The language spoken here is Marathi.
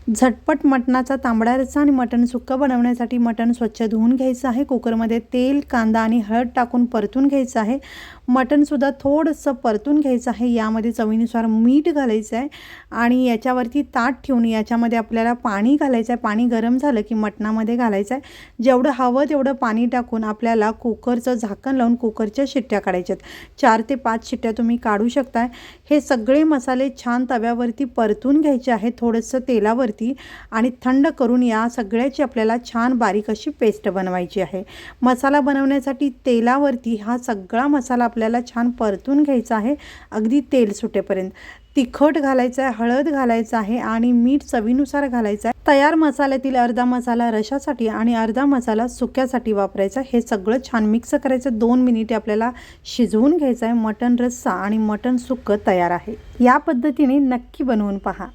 झटपट मटणाचा तांबडा रस्सा आणि मटण सुक्का बनवण्यासाठी मटण स्वच्छ धुवून घ्यायचं आहे। कुकरमध्ये तेल, कांदा आणि हळद टाकून परतून घ्यायचं आहे। मटणसुद्धा थोडंसं परतून घ्यायचं आहे। यामध्ये चवीनुसार मीठ घालायचं आहे आणि याच्यावरती ताट ठेवून याच्यामध्ये आपल्याला पाणी घालायचं आहे। पाणी गरम झालं की मटणामध्ये घालायचं आहे। जेवढं हवं तेवढं पाणी टाकून आपल्याला कुकरचं झाकण लावून कुकरच्या शिट्ट्या काढायच्यात। 4 ते 5 शिट्ट्या तुम्ही काढू शकता। हे सगळे मसाले छान तव्यावरती परतून घ्यायचे आहेत, थोडंसं तेलावरती, आणि थंड करून या सगळ्याची आपल्याला छान बारीक अशी पेस्ट बनवायची आहे। मसाला बनवण्यासाठी तेलावरती हा सगळा मसाला आपल्याला छान परतून घ्यायचा आहे, अगदी तेल सुटेपर्यंत। तिखट घालायचं आहे, हळद घालायचं आहे आणि मीठ चवीनुसार घालायचं आहे। तयार मसाल्यातील अर्धा मसाला रशासाठी आणि अर्धा मसाला सुक्यासाठी वापरायचा। हे सगळं छान मिक्स करायचं। 2 मिनिटे आपल्याला शिजवून घ्यायचं आहे। मटण रस्सा आणि मटण सुक्कं तयार आहे। या पद्धतीने नक्की बनवून पहा।